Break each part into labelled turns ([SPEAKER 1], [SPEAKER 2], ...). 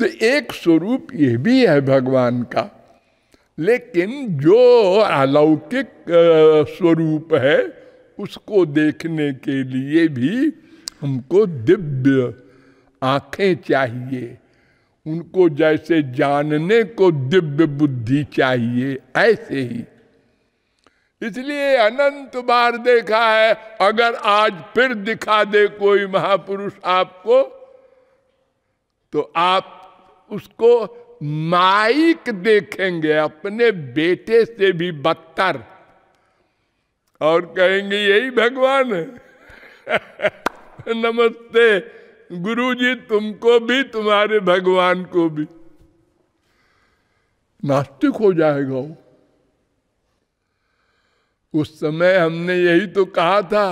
[SPEAKER 1] तो एक स्वरूप ये भी है भगवान का, लेकिन जो अलौकिक स्वरूप है उसको देखने के लिए भी हमको दिव्य आंखें चाहिए, उनको जैसे जानने को दिव्य बुद्धि चाहिए, ऐसे ही। इसलिए अनंत बार देखा है, अगर आज फिर दिखा दे कोई महापुरुष आपको, तो आप उसको माइक देखेंगे अपने बेटे से भी बदतर, और कहेंगे यही भगवान है। नमस्ते गुरुजी, तुमको भी तुम्हारे भगवान को भी। नास्तिक हो जाएगा वो। उस समय हमने यही तो कहा था,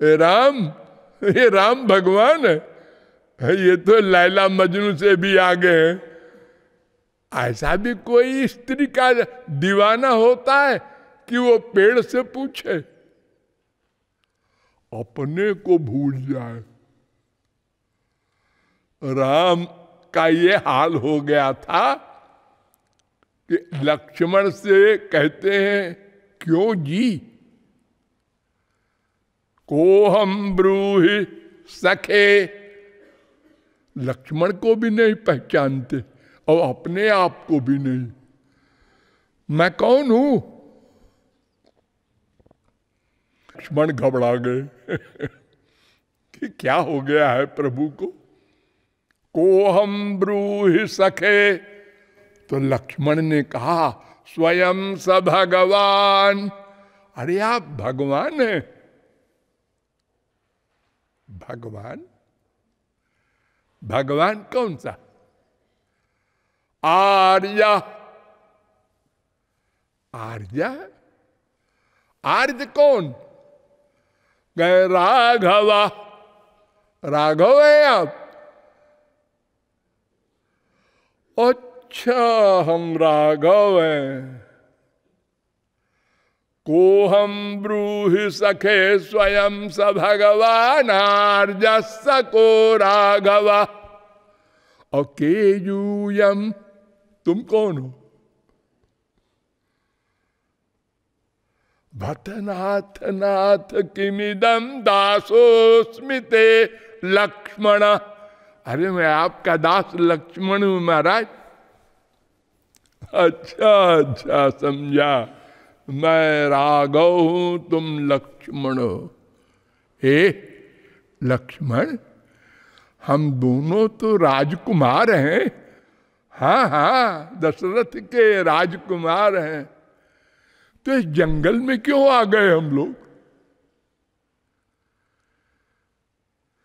[SPEAKER 1] ये राम भगवान है, ये तो लैला मजनू से भी आगे है। ऐसा भी कोई स्त्री का दीवाना होता है कि वो पेड़ से पूछे, अपने को भूल जाए। राम का ये हाल हो गया था कि लक्ष्मण से कहते हैं, क्यों जी? को हम ब्रूहि सखे, लक्ष्मण को भी नहीं पहचानते और अपने आप को भी नहीं। मैं कौन हूं? लक्ष्मण घबरा गए कि क्या हो गया है प्रभु को। को हम ब्रूहि सखे, तो लक्ष्मण ने कहा, स्वयं स भगवान। अरे आप भगवान हैं। भगवान कौन सा? आर्य। आर्य कौन? गए राघवा। राघव है आप? अच्छा, हम राघव हैं। को हम ब्रूहि सखे स्वयं स भगवान आर्यस्स को राघवा। और केयूयम, तुम कौन हो? भटनाथ नाथ किमिदम दासोस्मिते लक्ष्मण। अरे मैं आपका दास लक्ष्मण हूं महाराज। अच्छा समझा, मैं राघव हूं, तुम लक्ष्मण हो। हे लक्ष्मण, हम दोनों तो राजकुमार हैं। हाँ, दशरथ के राजकुमार हैं। तो इस जंगल में क्यों आ गए हम लोग?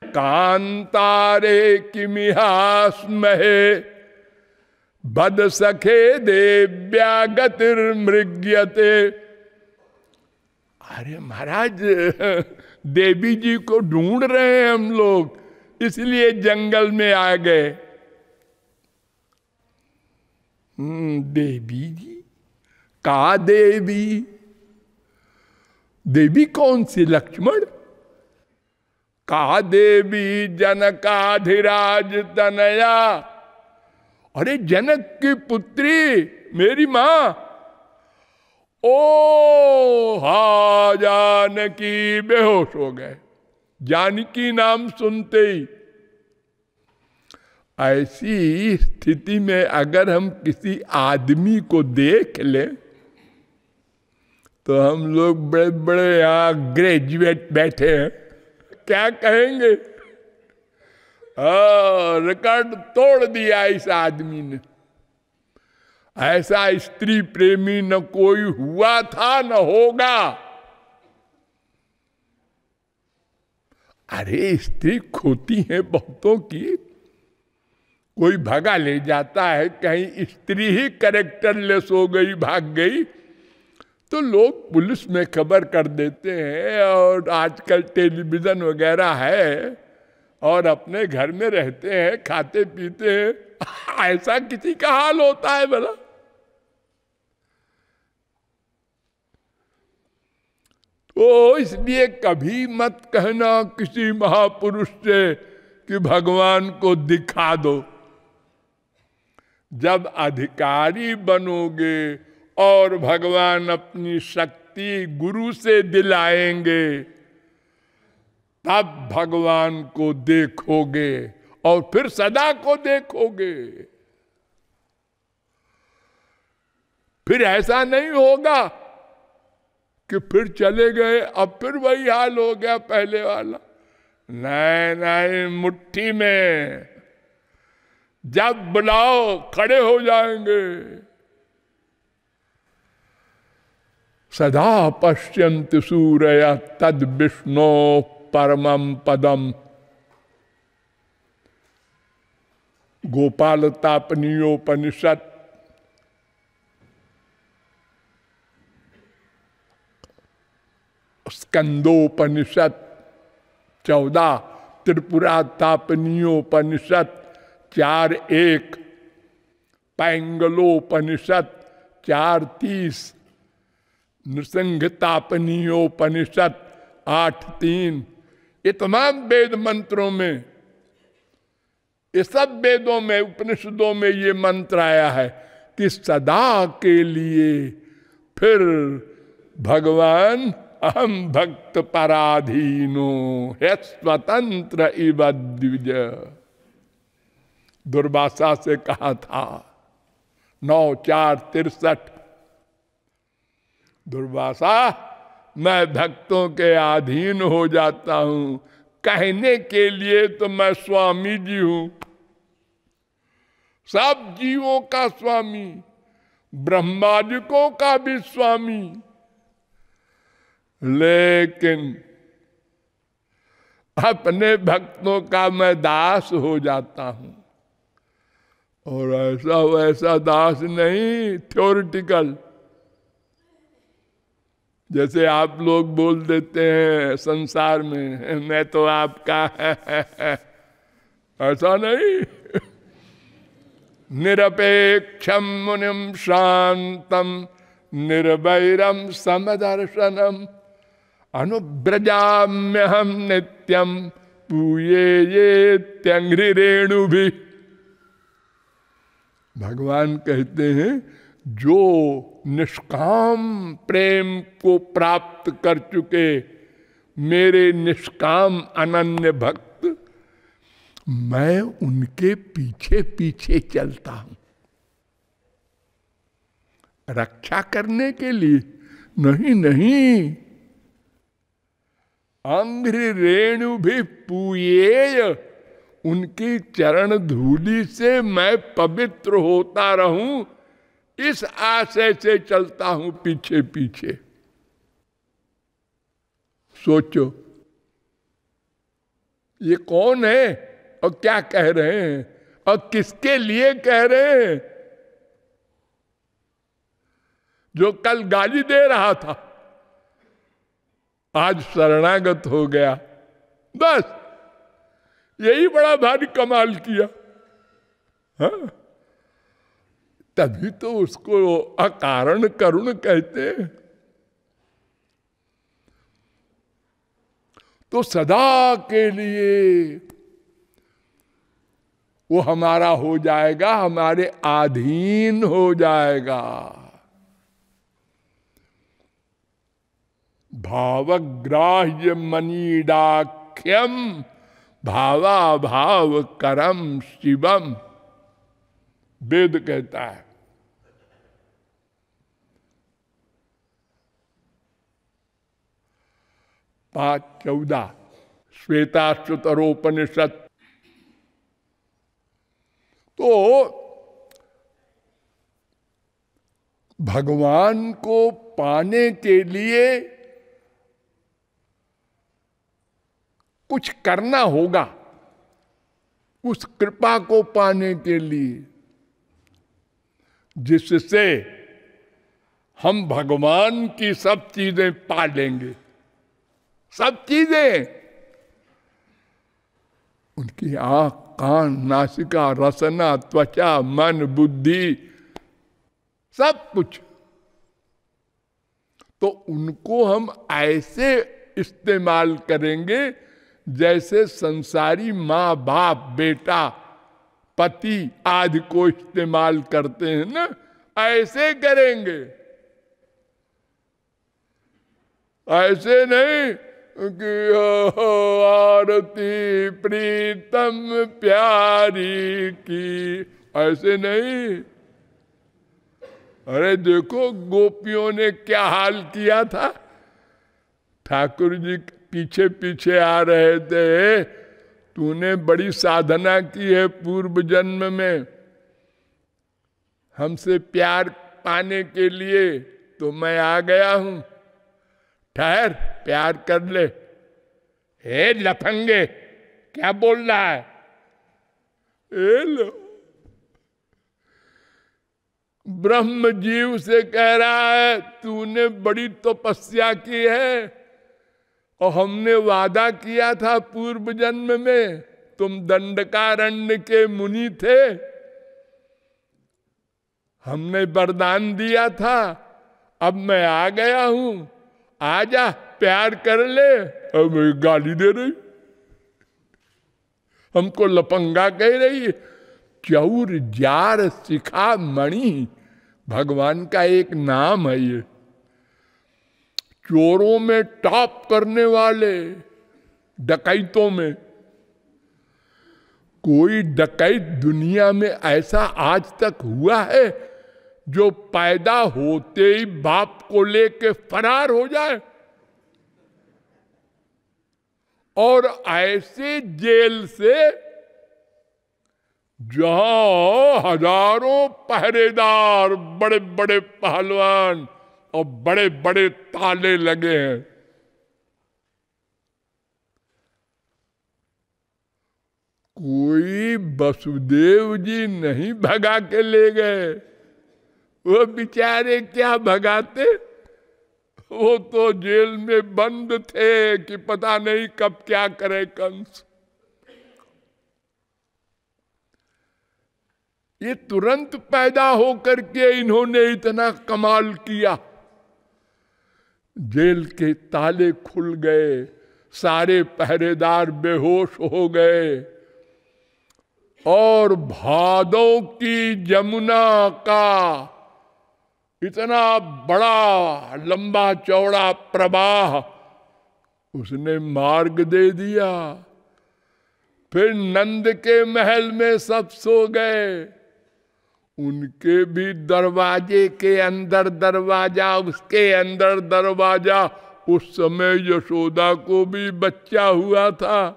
[SPEAKER 1] कांतारे किमिहास्महे बद सखे देव्या गतिर्मृग्यते। अरे महाराज, देवी जी को ढूंढ रहे हैं हम लोग, इसलिए जंगल में आ गए। देवी जी? का देवी? देवी कौन सी लक्ष्मण? का देवी जनकाधिराज तनया। अरे जनक की पुत्री, मेरी मां। ओ हा, जानकी बेहोश हो गए। जानकी नाम सुनते ही। ऐसी स्थिति में अगर हम किसी आदमी को देख ले, तो हम लोग बड़े बड़े यहां ग्रेजुएट बैठे हैं, क्या कहेंगे? रिकॉर्ड तोड़ दिया इस आदमी ने। ऐसा स्त्री प्रेमी न कोई हुआ था न होगा। अरे स्त्री खोती है बहुतों की, कोई भगा ले जाता है, कहीं स्त्री ही कैरेक्टरलेस हो गई, भाग गई, तो लोग पुलिस में खबर कर देते हैं। और आजकल टेलीविजन वगैरह है, और अपने घर में रहते हैं, खाते पीते हैं। ऐसा किसी का हाल होता है भला? तो इसलिए कभी मत कहना किसी महापुरुष से कि भगवान को दिखा दो। जब अधिकारी बनोगे और भगवान अपनी शक्ति गुरु से दिलाएंगे, तब भगवान को देखोगे और फिर सदा को देखोगे। फिर ऐसा नहीं होगा कि फिर चले गए, अब फिर वही हाल हो गया पहले वाला। नहीं नहीं, मुट्ठी में जब बुलाओ खड़े हो जाएंगे। सदा पश्यन्ति सूरय तद विष्णो परमं पदम। गोपालतापनीयोपनिषद स्कंदोपनिषद 14, त्रिपुरा तापनीयोपनिषद 4:1, पैंगलोपनिषद 4:30, नृसिंहतापनीयोपनिषद 8:3। ये तमाम वेद मंत्रों में, ये सब वेदों में, उपनिषदों में ये मंत्र आया है कि सदा के लिए फिर भगवान अहम भक्त पराधीनो है स्वतंत्र इव द्विज। दुर्वासा से कहा था 9:4-63। दुर्वासा, मैं भक्तों के अधीन हो जाता हूं, कहने के लिए तो मैं स्वामी जी हूं, सब जीवों का स्वामी, ब्रह्मादिकों का भी स्वामी, लेकिन अपने भक्तों का मैं दास हो जाता हूं। और ऐसा वैसा दास नहीं, थ्योरिटिकल। जैसे आप लोग बोल देते हैं संसार में, मैं तो आपका ऐसा नहीं। निरपेक्षम मुनिम शांतम निर्वैरम समदर्शनम अनुब्रजाम्य हम नित्यम पूये ये त्यंघ्रि रेणु भी। भगवान कहते हैं जो निष्काम प्रेम को प्राप्त कर चुके मेरे निष्काम अनन्य भक्त, मैं उनके पीछे पीछे चलता हूं, रक्षा करने के लिए नहीं। नहीं, अंघ्रि रेणु भी पूयेय, उनकी चरण धूलि से मैं पवित्र होता रहूं, इस आशय से चलता हूं पीछे पीछे। सोचो ये कौन है और क्या कह रहे हैं और किसके लिए कह रहे हैं? जो कल गाली दे रहा था आज शरणागत हो गया, बस यही बड़ा भारी कमाल किया। हाँ? तभी तो उसको अकारण करुण कहते हैं। तो सदा के लिए वो हमारा हो जाएगा, हमारे अधीन हो जाएगा। भावग्राह्य मनीडाख्यम भावा भाव करम शिवम, वेद कहता है। 5:14 श्वेताश्वतरोपनिषद। तो भगवान को पाने के लिए कुछ करना होगा, उस कृपा को पाने के लिए, जिससे हम भगवान की सब चीजें पा लेंगे। सब चीजें, उनकी आंख, कान, नासिका, रसना, त्वचा, मन, बुद्धि, सब कुछ। तो उनको हम ऐसे इस्तेमाल करेंगे जैसे संसारी माँ बाप बेटा पति आदि को इस्तेमाल करते हैं ना, ऐसे करेंगे। ऐसे नहीं कि आरती प्रीतम प्यारी की, ऐसे नहीं। अरे देखो गोपियों ने क्या हाल किया था, ठाकुर जी पीछे पीछे आ रहे थे, तूने बड़ी साधना की है पूर्व जन्म में हमसे प्यार पाने के लिए, तो मैं आ गया हूं, ठहर प्यार कर ले। हे लफंगे, क्या बोल रहा है? ए लो, ब्रह्म जीव से कह रहा है तूने बड़ी तपस्या की है, और हमने वादा किया था पूर्व जन्म में, तुम दंडकारण्य के मुनि थे, हमने वरदान दिया था, अब मैं आ गया हूं, आजा प्यार कर ले। अब गाली दे रही, हमको लपंगा कह रही है। चौर जार शिखा मणि भगवान का एक नाम है ये। चोरों में टॉप करने वाले, डकैतों में, कोई डकैत दुनिया में ऐसा आज तक हुआ है जो पैदा होते ही बाप को लेके फरार हो जाए? और ऐसे जेल से जहां हजारों पहरेदार, बड़े बड़े पहलवान और बड़े बड़े ताले लगे हैं, कोई वसुदेव जी नहीं भगा के ले गए। वो बेचारे क्या भगाते, वो तो जेल में बंद थे कि पता नहीं कब क्या करे कंस। ये तुरंत पैदा होकर के इन्होंने इतना कमाल किया, जेल के ताले खुल गए, सारे पहरेदार बेहोश हो गए, और भादों की जमुना का इतना बड़ा लंबा चौड़ा प्रवाह उसने मार्ग दे दिया। फिर नंद के महल में सब सो गए, उनके भी दरवाजे के अंदर दरवाजा, उसके अंदर दरवाजा। उस समय यशोदा को भी बच्चा हुआ था,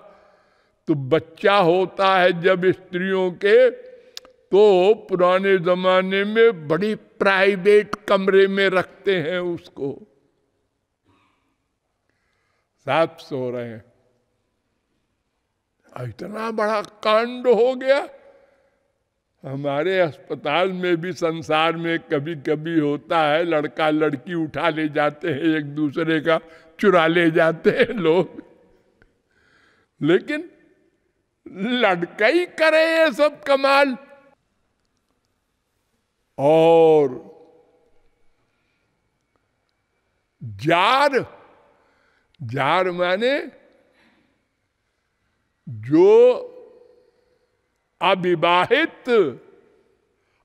[SPEAKER 1] तो बच्चा होता है जब स्त्रियों के, तो पुराने जमाने में बड़ी प्राइवेट कमरे में रखते हैं उसको। साफ सो रहे हैं, इतना बड़ा कांड हो गया। हमारे अस्पताल में भी संसार में कभी कभी होता है, लड़का लड़की उठा ले जाते हैं, एक दूसरे का चुरा ले जाते हैं लोग, लेकिन लड़का ही करे ये सब कमाल। और जार, जार माने जो अविवाहित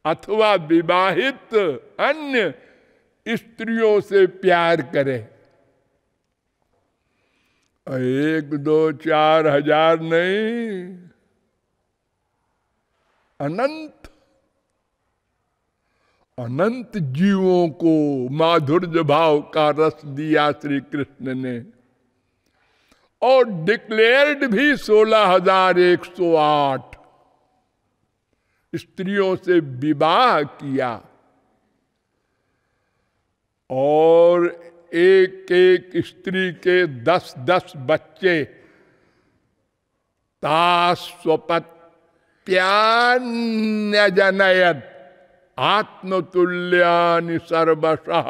[SPEAKER 1] अथवा विवाहित अन्य स्त्रियों से प्यार करे। 1, 2, 4 हजार नहीं, अनंत अनंत जीवों को माधुर्य भाव का रस दिया श्री कृष्ण ने, और डिक्लेयर्ड भी 16,108 स्त्रियों से विवाह किया, और एक एक स्त्री के 10-10 बच्चे। तास्वपत्यान्यजनयत् आत्मतुल्यानि सर्वशः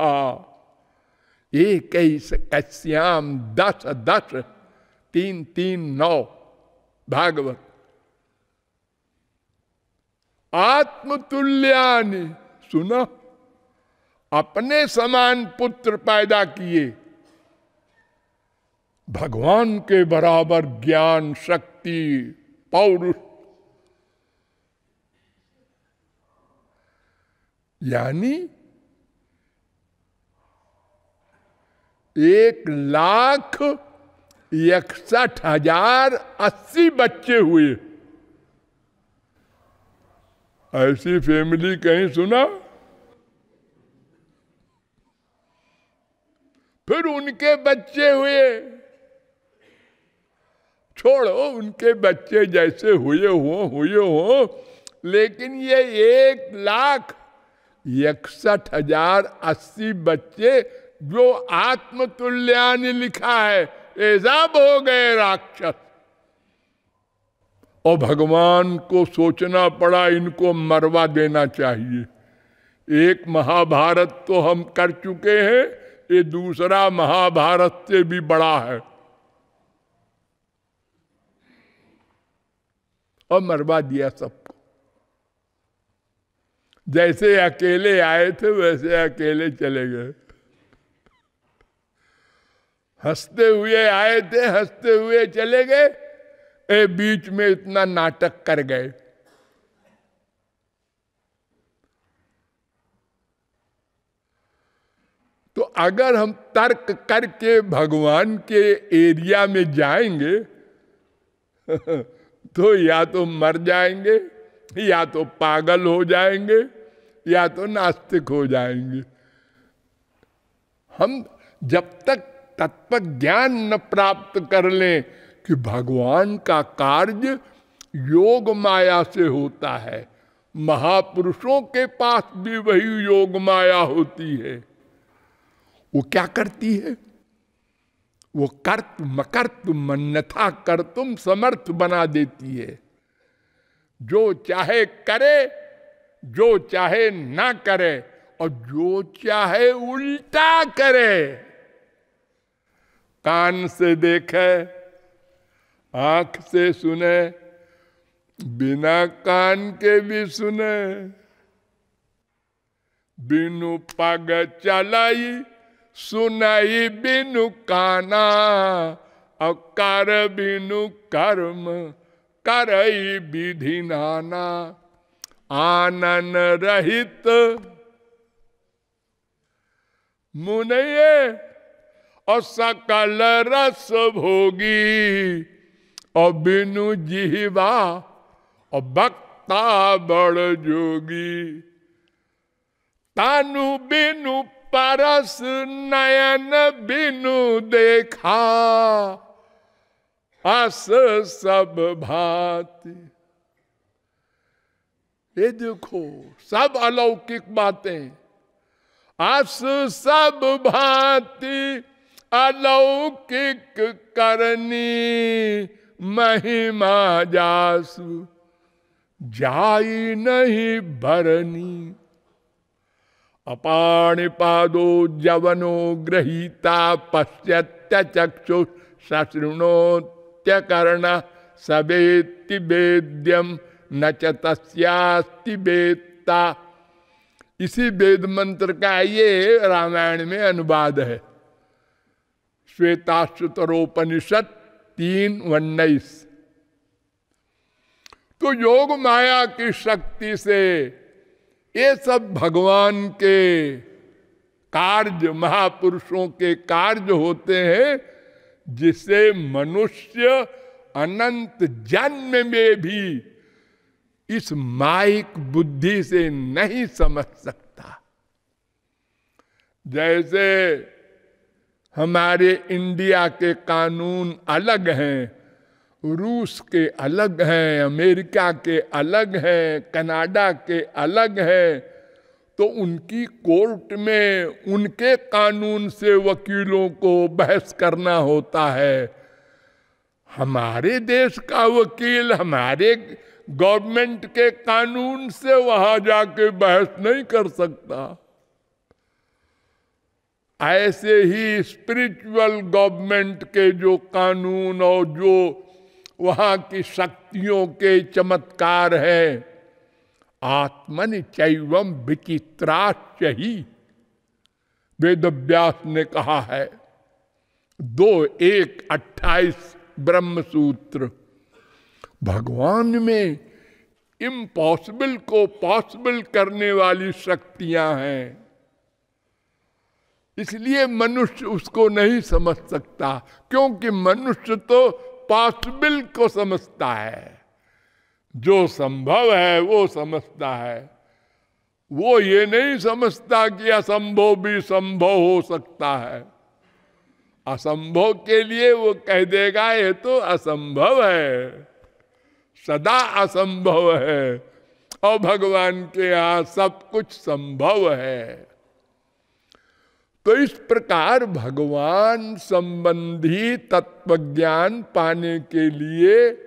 [SPEAKER 1] एकैकस्याम 10-10 3-3-9 भागवत। आत्मतुल्यानि, सुना, अपने समान पुत्र पैदा किए, भगवान के बराबर ज्ञान, शक्ति, पौरुष, यानी 1,61,080 बच्चे हुए। ऐसी फैमिली कहीं सुना? फिर उनके बच्चे हुए, छोड़ो उनके बच्चे जैसे हुए हो, लेकिन ये 1,61,080 बच्चे जो आत्मतुल्यानि लिखा है, ये सब हो गए राक्षस। और भगवान को सोचना पड़ा इनको मरवा देना चाहिए। एक महाभारत तो हम कर चुके हैं, ये दूसरा महाभारत से भी बड़ा है, और मरवा दिया सबको। जैसे अकेले आए थे वैसे अकेले चले गए। हंसते हुए आए थे, हंसते हुए चले गए, बीच में इतना नाटक कर गए। तो अगर हम तर्क करके भगवान के एरिया में जाएंगे तो या तो मर जाएंगे, या तो पागल हो जाएंगे, या तो नास्तिक हो जाएंगे। हम जब तक तत्व ज्ञान न प्राप्त कर लें कि भगवान का कार्य योग माया से होता है, महापुरुषों के पास भी वही योग माया होती है। वो क्या करती है? वो कर्तुम अकर्तुम अन्यथा कर्तुम समर्थ बना देती है। जो चाहे करे, जो चाहे ना करे, और जो चाहे उल्टा करे। कान से देखे, आंख से सुने, बिना कान के भी सुने, बिनु पग चलाई सुनाई बिनु काना, और कर बिनु कर्म करई विधि नाना। आनन रहित मुनये और सकल रस भोगी, और बिनु जिह्वा और बक्ता बड़ जोगी। तानु बिनु परस नयन बिनु देखा, अस सब भांति। ये देखो सब अलौकिक बातें, अस सब भांति अलौकिक करनी, महिमा जासु जाई नहीं भरनी। अपाणिपादो जवनो गृहीता पश्यत्य चक्षु सशृणोत्य कर्ण सवेत्ति वेद्यम न च तस्यास्ति वेत्ता। इसी वेद मंत्र का ये रामायण में अनुवाद है। श्वेताश्वतरोपनिषद 3:19। तो योग माया की शक्ति से ये सब भगवान के कार्य, महापुरुषों के कार्य होते हैं, जिसे मनुष्य अनंत जन्म में भी इस माइक बुद्धि से नहीं समझ सकता। जैसे हमारे इंडिया के कानून अलग हैं, रूस के अलग हैं, अमेरिका के अलग हैं, कनाडा के अलग हैं, तो उनकी कोर्ट में उनके कानून से वकीलों को बहस करना होता है। हमारे देश का वकील हमारे गवर्नमेंट के कानून से वहां जाके बहस नहीं कर सकता। ऐसे ही स्पिरिचुअल गवर्नमेंट के जो कानून और जो वहां की शक्तियों के चमत्कार है, आत्मनि चैवम विचित्राश्च ही, वेदव्यास ने कहा है। 2:1:28 ब्रह्म सूत्र। भगवान में इम्पॉसिबल को पॉसिबल करने वाली शक्तियां हैं। इसलिए मनुष्य उसको नहीं समझ सकता, क्योंकि मनुष्य तो पॉसिबल को समझता है, जो संभव है वो समझता है। वो ये नहीं समझता कि असंभव भी संभव हो सकता है। असंभव के लिए वो कह देगा ये तो असंभव है, सदा असंभव है, और भगवान के यहां सब कुछ संभव है। तो इस प्रकार भगवान संबंधी तत्वज्ञान पाने के लिए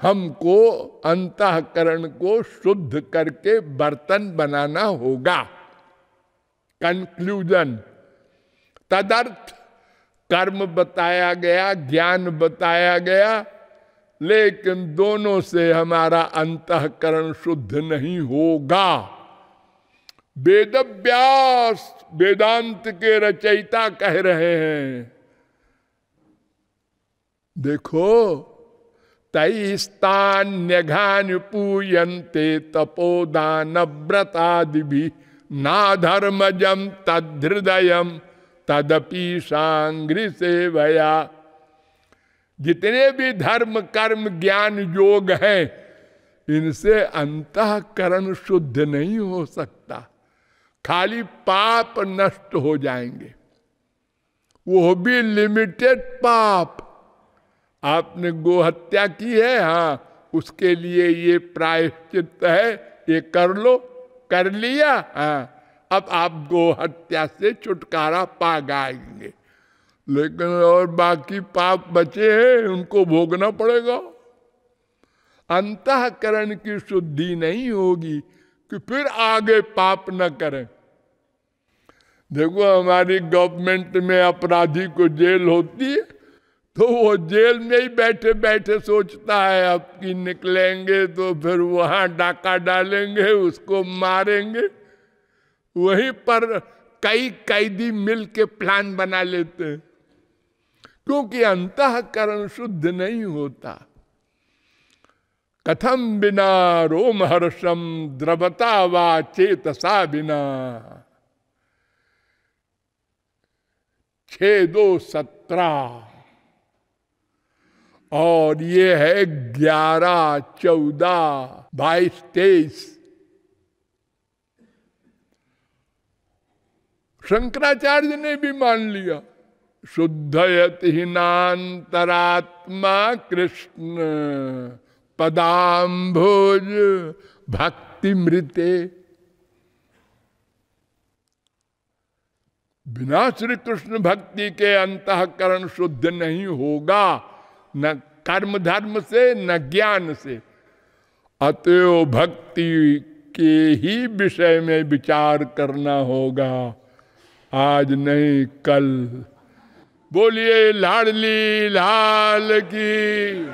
[SPEAKER 1] हमको अंतःकरण को शुद्ध करके बर्तन बनाना होगा। कंक्लूजन, तदर्थ कर्म बताया गया, ज्ञान बताया गया, लेकिन दोनों से हमारा अंतःकरण शुद्ध नहीं होगा। वेदव्यास वेदांत के रचयिता कह रहे हैं, देखो, तैस्तान्यघान पूयन्ते तपोदान व्रतादि भी ना धर्मजम तद्धृदयम तदपि सांग्रि सेवया। जितने भी धर्म कर्म ज्ञान योग हैं, इनसे अंतःकरण शुद्ध नहीं हो सकता, खाली पाप नष्ट हो जाएंगे, वो भी लिमिटेड पाप। आपने गोहत्या की है, हाँ, उसके लिए ये प्रायश्चित है, ये कर लो, कर लिया, हाँ, अब आप गोहत्या से छुटकारा पा जाएंगे। लेकिन और बाकी पाप बचे हैं, उनको भोगना पड़ेगा। अंतःकरण की शुद्धि नहीं होगी कि फिर आगे पाप न करें। देखो, हमारी गवर्नमेंट में अपराधी को जेल होती है, तो वो जेल में ही बैठे बैठे सोचता है अब कि निकलेंगे तो फिर वहां डाका डालेंगे, उसको मारेंगे। वहीं पर कई कैदी मिल के प्लान बना लेते हैं, क्योंकि अंतःकरण शुद्ध नहीं होता। कथम बिना रोम हर्षम द्रवता वा चेतसा बिना 6-2-17 और ये है 11-14-22-23। शंकराचार्य ने भी मान लिया, शुद्धयति नान्तरात्मा कृष्ण पदाम्भोज भक्ति मृते। बिना श्री कृष्ण भक्ति के अंतःकरण शुद्ध नहीं होगा, न कर्म धर्म से न ज्ञान से। अतएव भक्ति के ही विषय में विचार करना होगा, आज नहीं कल। बोलिए लाडली लाल की।